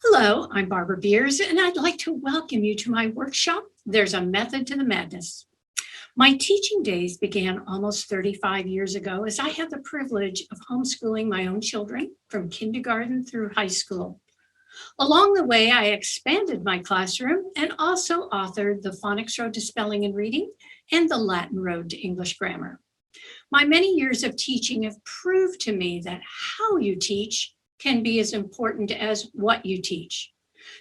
Hello, I'm Barbara Beers, and I'd like to welcome you to my workshop, There's a Method to the Madness. My teaching days began almost 35 years ago as I had the privilege of homeschooling my own children from kindergarten through high school. Along the way, I expanded my classroom and also authored the Phonics Road to Spelling and Reading and the Latin Road to English Grammar. My many years of teaching have proved to me that how you teach can be as important as what you teach.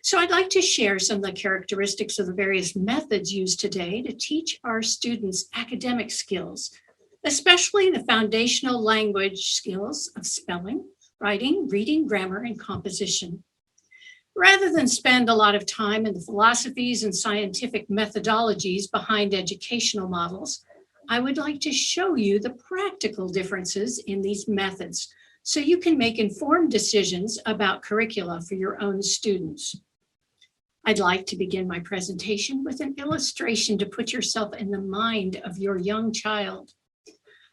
So I'd like to share some of the characteristics of the various methods used today to teach our students academic skills, especially the foundational language skills of spelling, writing, reading, grammar, and composition. Rather than spend a lot of time in the philosophies and scientific methodologies behind educational models, I would like to show you the practical differences in these methods so you can make informed decisions about curricula for your own students. I'd like to begin my presentation with an illustration to put yourself in the mind of your young child.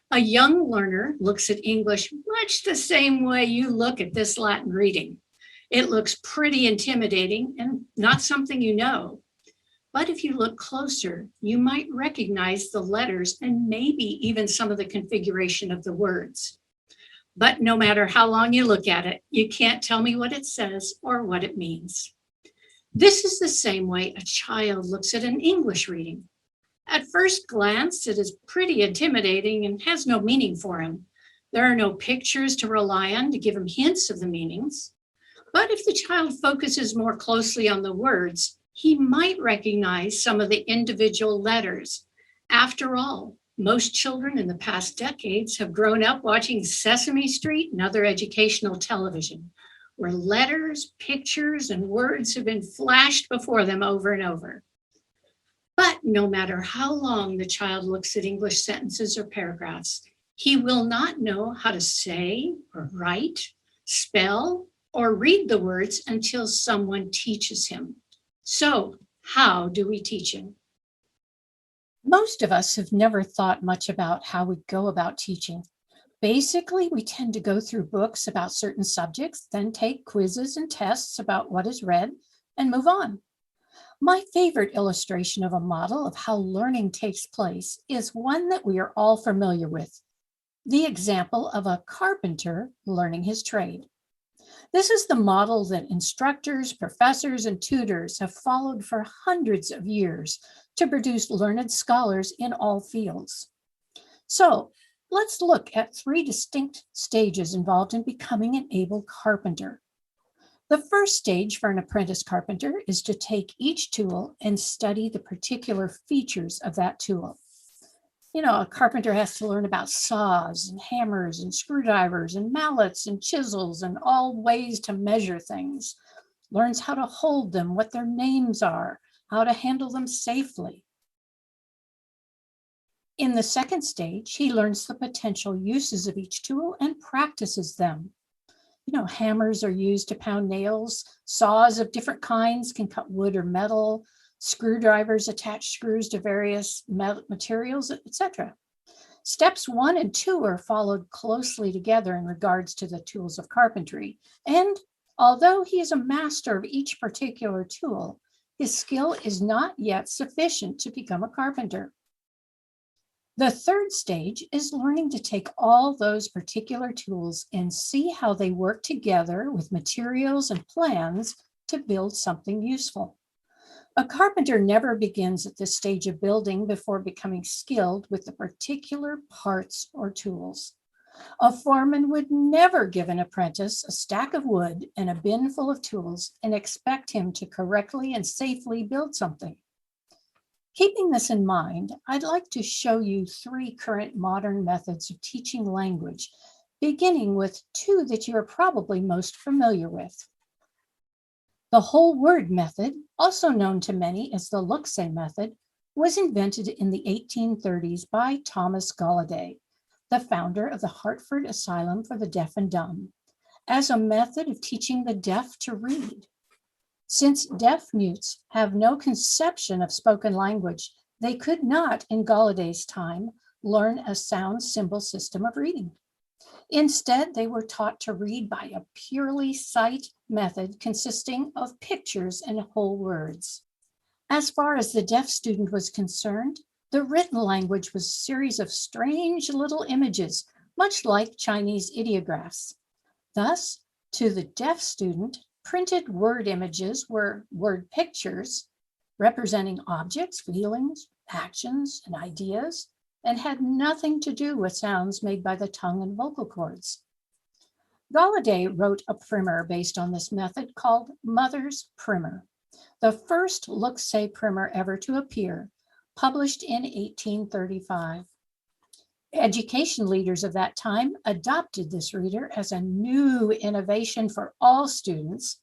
A young learner looks at English much the same way you look at this Latin reading. It looks pretty intimidating and not something you know. But if you look closer, you might recognize the letters and maybe even some of the configuration of the words. But no matter how long you look at it, you can't tell me what it says or what it means. This is the same way a child looks at an English reading. At first glance, it is pretty intimidating and has no meaning for him. There are no pictures to rely on to give him hints of the meanings. But if the child focuses more closely on the words, he might recognize some of the individual letters. After all, most children in the past decades have grown up watching Sesame Street and other educational television, where letters, pictures, and words have been flashed before them over and over. But no matter how long the child looks at English sentences or paragraphs, he will not know how to say or write, spell, or read the words until someone teaches him. So, how do we teach him? Most of us have never thought much about how we go about teaching. Basically, we tend to go through books about certain subjects, then take quizzes and tests about what is read, and move on. My favorite illustration of a model of how learning takes place is one that we are all familiar with, the example of a carpenter learning his trade. This is the model that instructors, professors, and tutors have followed for hundreds of years to produce learned scholars in all fields. So let's look at three distinct stages involved in becoming an able carpenter. The first stage for an apprentice carpenter is to take each tool and study the particular features of that tool. A carpenter has to learn about saws and hammers and screwdrivers and mallets and chisels and all ways to measure things. Learns how to hold them, what their names are, how to handle them safely. In the second stage, he learns the potential uses of each tool and practices them. Hammers are used to pound nails. Saws of different kinds can cut wood or metal. Screwdrivers attach screws to various materials, etc. Steps 1 and 2 are followed closely together in regards to the tools of carpentry. And although he is a master of each particular tool, his skill is not yet sufficient to become a carpenter. The third stage is learning to take all those particular tools and see how they work together with materials and plans to build something useful. A carpenter never begins at this stage of building before becoming skilled with the particular parts or tools. A foreman would never give an apprentice a stack of wood and a bin full of tools and expect him to correctly and safely build something. Keeping this in mind, I'd like to show you three current modern methods of teaching language, beginning with two that you are probably most familiar with. The whole word method, also known to many as the look-say method, was invented in the 1830s by Thomas Galladay, the founder of the Hartford Asylum for the Deaf and Dumb, as a method of teaching the deaf to read. Since deaf mutes have no conception of spoken language, they could not, in Galladay's time, learn a sound symbol system of reading. Instead, they were taught to read by a purely sight, method consisting of pictures and whole words. As far as the deaf student was concerned, the written language was a series of strange little images, much like Chinese ideographs. Thus, to the deaf student, printed word images were word pictures representing objects, feelings, actions, and ideas, and had nothing to do with sounds made by the tongue and vocal cords. Galladay wrote a primer based on this method called Mother's Primer, the first look-say primer ever to appear, published in 1835. Education leaders of that time adopted this reader as a new innovation for all students,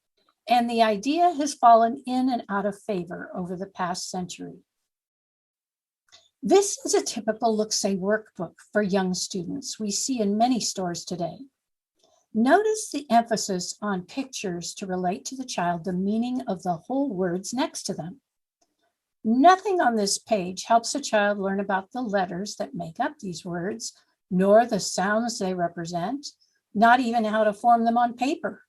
and the idea has fallen in and out of favor over the past century. This is a typical look-say workbook for young students we see in many stores today. Notice the emphasis on pictures to relate to the child the meaning of the whole words next to them. Nothing on this page helps a child learn about the letters that make up these words, nor the sounds they represent, not even how to form them on paper.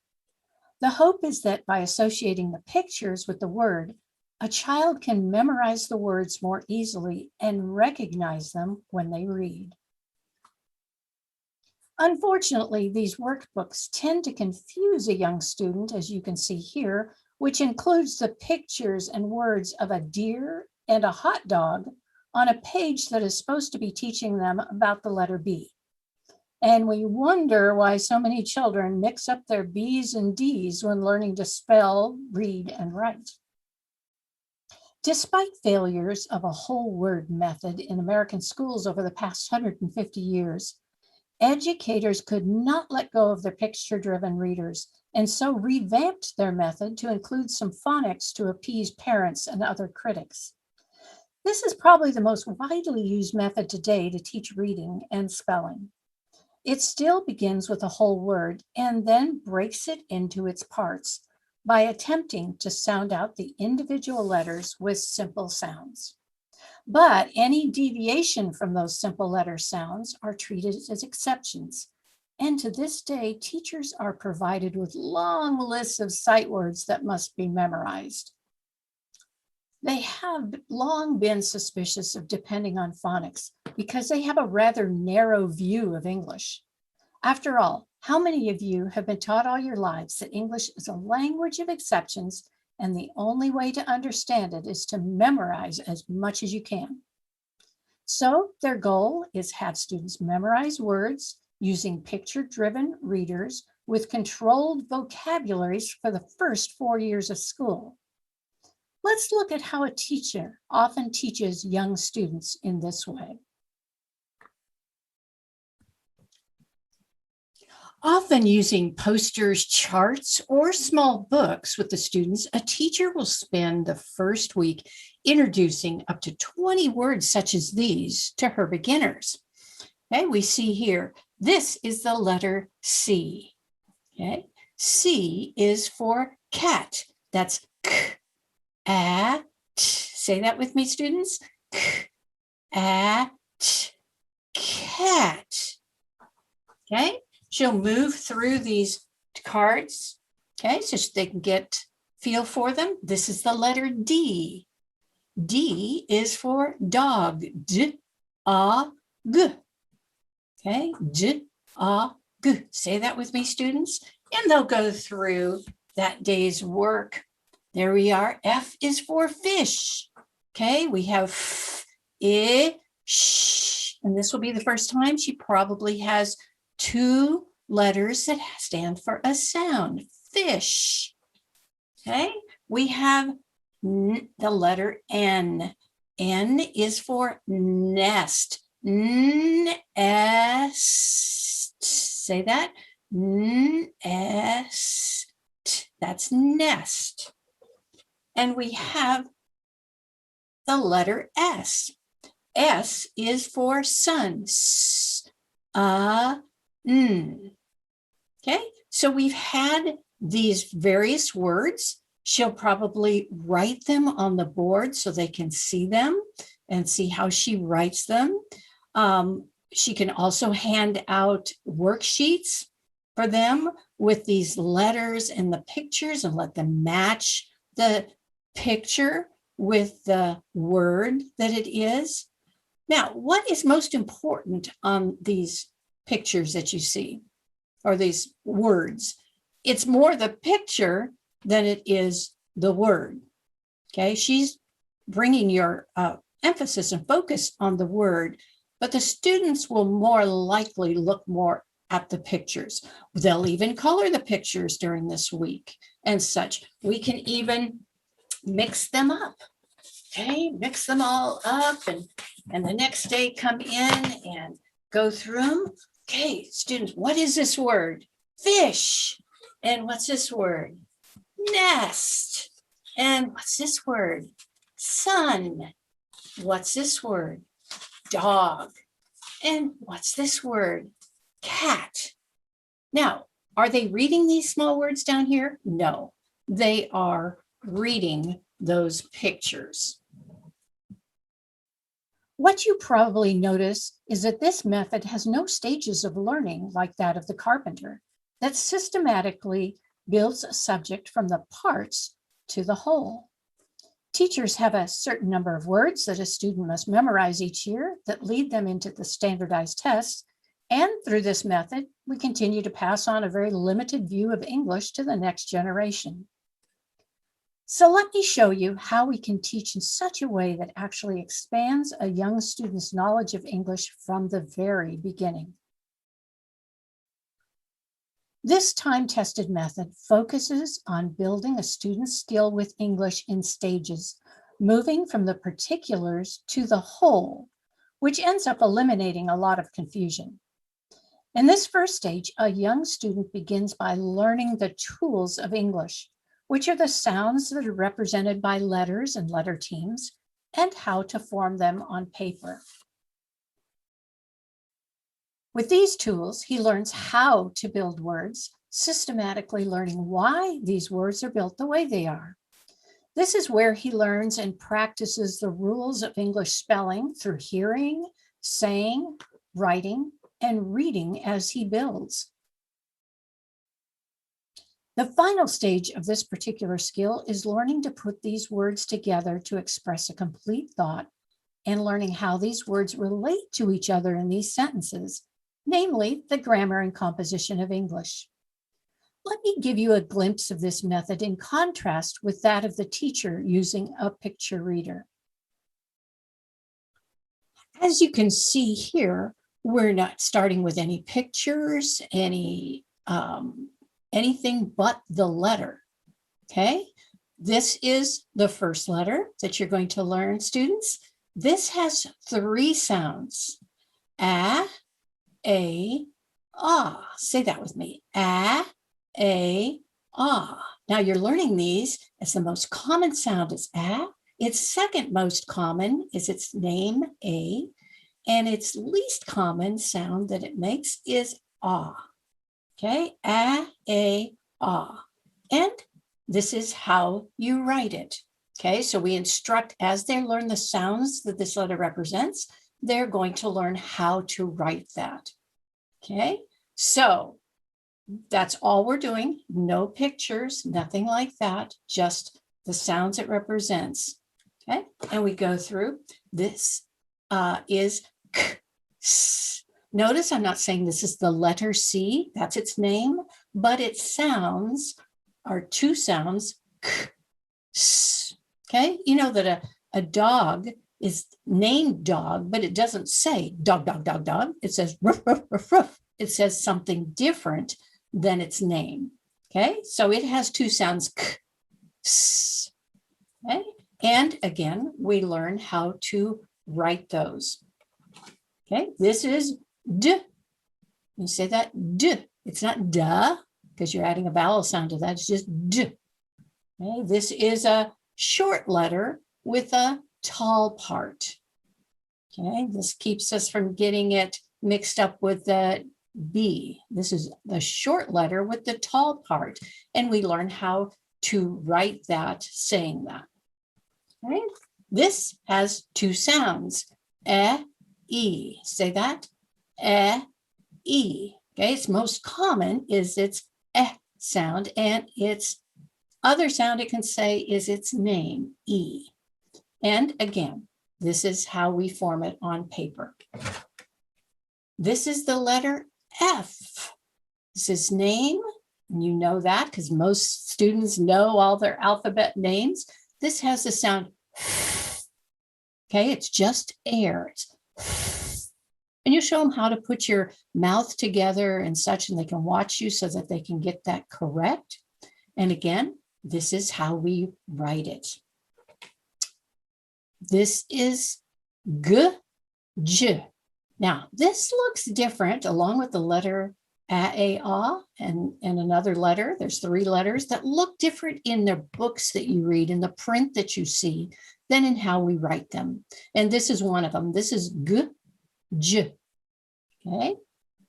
The hope is that by associating the pictures with the word, a child can memorize the words more easily and recognize them when they read. Unfortunately, these workbooks tend to confuse a young student, as you can see here, which includes the pictures and words of a deer and a hot dog on a page that is supposed to be teaching them about the letter B. And we wonder why so many children mix up their B's and D's when learning to spell, read, and write. Despite failures of a whole word method in American schools over the past 150 years, educators could not let go of their picture-driven readers and so revamped their method to include some phonics to appease parents and other critics. This is probably the most widely used method today to teach reading and spelling. It still begins with a whole word and then breaks it into its parts by attempting to sound out the individual letters with simple sounds. But any deviation from those simple letter sounds are treated as exceptions. And to this day, teachers are provided with long lists of sight words that must be memorized. They have long been suspicious of depending on phonics because they have a rather narrow view of English. After all, how many of you have been taught all your lives that English is a language of exceptions and the only way to understand it is to memorize as much as you can? So their goal is have students memorize words using picture-driven readers with controlled vocabularies for the first 4 years of school. Let's look at how a teacher often teaches young students in this way. Often using posters, charts, or small books with the students, a teacher will spend the first week introducing up to 20 words such as these to her beginners. Okay, we see here, this is the letter C. Okay, C is for cat. That's k, a, t. Say that with me, students. K, a, t, cat. Okay. She'll move through these cards, okay, so they can get feel for them. This is the letter D. D is for dog. D, a, g. Okay, d, a, g. Say that with me, students. And they'll go through that day's work. There we are. F is for fish. Okay, we have f, I, sh. And this will be the first time she probably has 2 letters that stand for a sound, fish. Okay, we have the letter N. N is for nest. Nest. Say that. Nest. That's nest. And we have the letter S. S is for sun. Okay, so we've had these various words. She'll probably write them on the board so they can see them and see how she writes them. She can also hand out worksheets for them with these letters and the pictures and let them match the picture with the word that it is. Now, what is most important on these pictures that you see, or these words? It's more the picture than it is the word. Okay, she's bringing your emphasis and focus on the word, but the students will more likely look more at the pictures. They'll even color the pictures during this week and such. We can even mix them up. Okay, mix them all up and the next day come in and go through them. Okay, students, what is this word? Fish. And what's this word? Nest. And what's this word? Sun. What's this word? Dog. And what's this word? Cat. Now, are they reading these small words down here? No, they are reading those pictures. What you probably notice is that this method has no stages of learning like that of the carpenter, that systematically builds a subject from the parts to the whole. Teachers have a certain number of words that a student must memorize each year that lead them into the standardized tests. And through this method, we continue to pass on a very limited view of English to the next generation. So let me show you how we can teach in such a way that actually expands a young student's knowledge of English from the very beginning. This time-tested method focuses on building a student's skill with English in stages, moving from the particulars to the whole, which ends up eliminating a lot of confusion. In this first stage, a young student begins by learning the tools of English, which are the sounds that are represented by letters and letter teams, and how to form them on paper. With these tools, he learns how to build words, systematically learning why these words are built the way they are. This is where he learns and practices the rules of English spelling through hearing, saying, writing, and reading as he builds. The final stage of this particular skill is learning to put these words together to express a complete thought and learning how these words relate to each other in these sentences, namely the grammar and composition of English. Let me give you a glimpse of this method in contrast with that of the teacher using a picture reader. As you can see here, we're not starting with any pictures, anything but the letter, okay? This is the first letter that you're going to learn, students. This has 3 sounds, a, ah. Say that with me, a, ah. Now you're learning these as the most common sound is a. Its second most common is its name, a, and its least common sound that it makes is ah. Okay, a, ah. And this is how you write it. Okay, so we instruct as they learn the sounds that this letter represents, they're going to learn how to write that. Okay, so that's all we're doing. No pictures, nothing like that, just the sounds it represents. Okay, and we go through. This is k, s. Notice I'm not saying this is the letter C, that's its name, but its sounds are 2 sounds, k, s. Okay, you know that a dog is named dog, but it doesn't say dog, dog, dog, dog. It says ruff, ruff, ruff, ruff. It says something different than its name. Okay, so it has 2 sounds, k, s. Okay, and again, we learn how to write those. Okay, this is d. You say that d. It's not duh, because you're adding a vowel sound to that. It's just d. Okay, this is a short letter with a tall part. Okay, this keeps us from getting it mixed up with the B. This is the short letter with the tall part, and we learn how to write that saying that. Okay, this has 2 sounds, e. Say that, e. Okay, its most common is its eh sound, and its other sound it can say is its name, E. And again, this is how we form it on paper. This is the letter F. This is name, and you know that because most students know all their alphabet names. This has the sound, okay, it's just air. And you show them how to put your mouth together and such, and they can watch you so that they can get that correct. And again, this is how we write it. This is G, J. Now, this looks different along with the letter A, and another letter. There's 3 letters that look different in the books that you read, in the print that you see, than in how we write them. And this is one of them. This is G, J. Okay.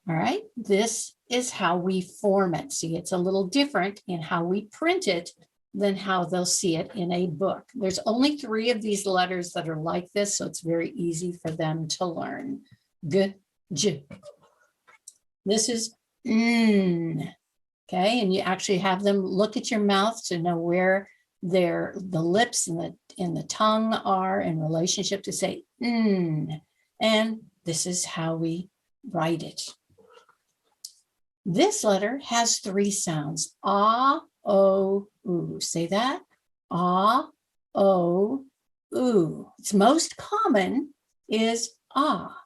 All right. This is how we form it. See, it's a little different in how we print it than how they'll see it in a book. There's only 3 of these letters that are like this, so it's very easy for them to learn. G, J. This is N. Okay, and you actually have them look at your mouth to know where the lips and the tongue are in relationship to say N. And this is how we write it. This letter has 3 sounds. Ah, O, oo. Say that. Ah, O, oo. Its most common is ah.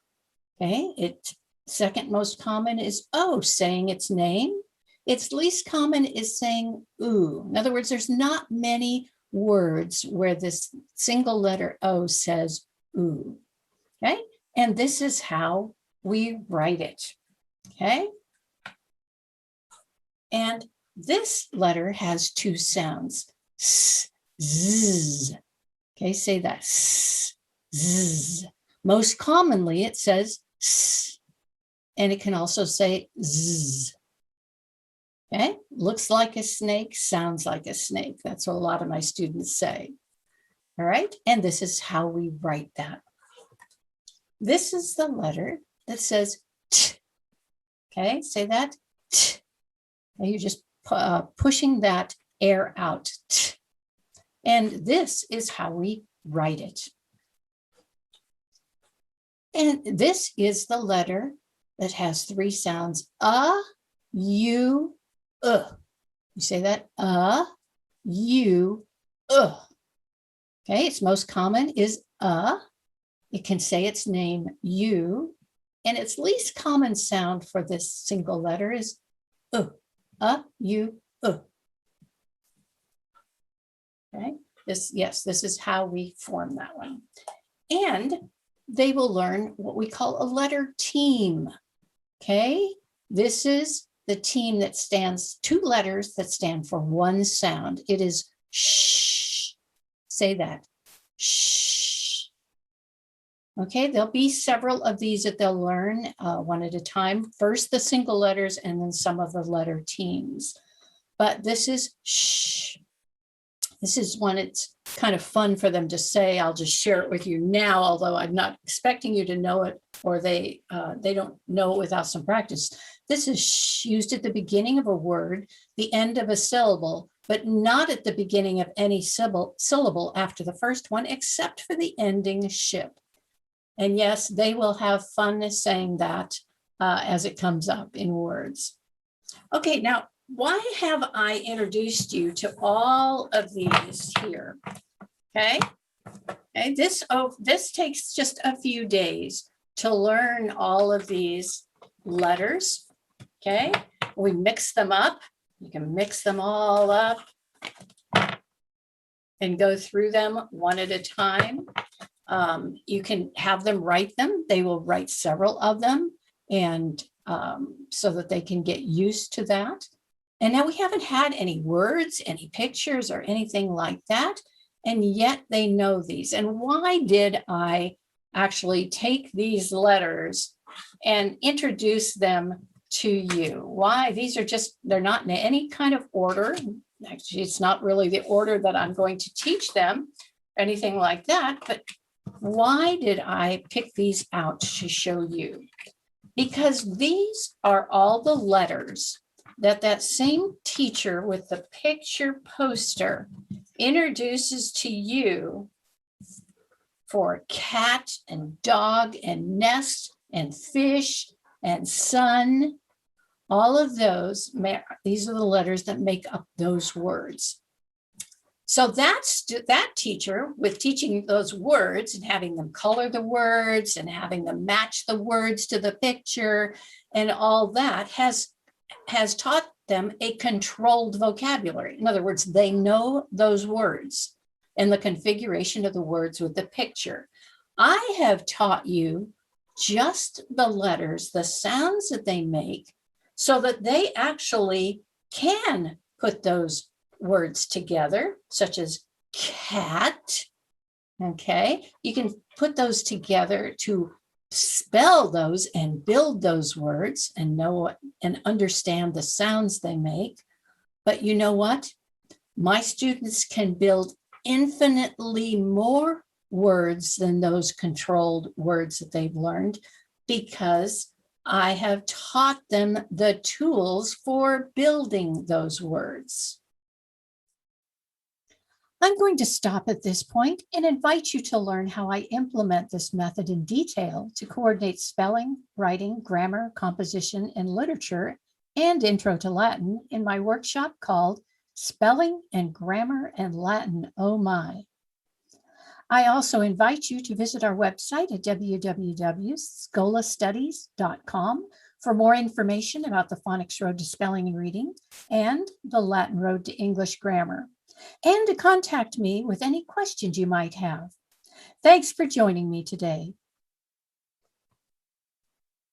Okay, its second most common is O, saying its name. Its least common is saying oo. In other words, there's not many words where this single letter O says oo. Okay, and this is how we write it. Okay, and this letter has 2 sounds, S, Z. Okay, say that, S, Z. Most commonly it says S, and it can also say Z. Okay, looks like a snake, sounds like a snake. That's what a lot of my students say. All right, and this is how we write that. This is the letter that says T. Okay, say that, T. And you're just pushing that air out. T. And this is how we write it. And this is the letter that has 3 sounds, U, You say that, U, Okay, its most common is It can say its name, U, and its least common sound for this single letter is U, Okay, this is how we form that one. And they will learn what we call a letter team. Okay, this is the team that stands 2 letters that stand for 1 sound. It is sh. Say that, sh. Okay, there'll be several of these that they'll learn one at a time. First the single letters and then some of the letter teams. But this is sh. This is one it's kind of fun for them to say. I'll just share it with you now, although I'm not expecting you to know it, or they don't know it without some practice. This is sh, used at the beginning of a word, the end of a syllable, but not at the beginning of any syllable after the first one, except for the ending ship. And yes, they will have fun saying that as it comes up in words. Okay, now, why have I introduced you to all of these here? Okay, this takes just a few days to learn all of these letters. Okay, we mix them up. You can mix them all up and go through them one at a time. You can have them write them. They will write several of them, and so that they can get used to that. And now we haven't had any words, any pictures, or anything like that, and yet they know these. And why did I actually take these letters and introduce them to you? Why? These are just, they're not in any kind of order. Actually, it's not really the order that I'm going to teach them, anything like that, but why did I pick these out to show you? Because these are all the letters that same teacher with the picture poster introduces to you for cat and dog and nest and fish and sun, all of those, these are the letters that make up those words. So that's that teacher with teaching those words and having them color the words and having them match the words to the picture and all that has taught them a controlled vocabulary. In other words, they know those words and the configuration of the words with the picture. I have taught you just the letters, the sounds that they make, so that they actually can put those words together, such as cat. Okay, you can put those together to spell those and build those words and know and understand the sounds they make. But you know what? My students can build infinitely more words than those controlled words that they've learned, because I have taught them the tools for building those words. I'm going to stop at this point and invite you to learn how I implement this method in detail to coordinate spelling, writing, grammar, composition, and literature, and Intro to Latin in my workshop called Spelling and Grammar and Latin, Oh My. I also invite you to visit our website at www.scolastudies.com for more information about the Phonics Road to Spelling and Reading and the Latin Road to English Grammar, and to contact me with any questions you might have. Thanks for joining me today.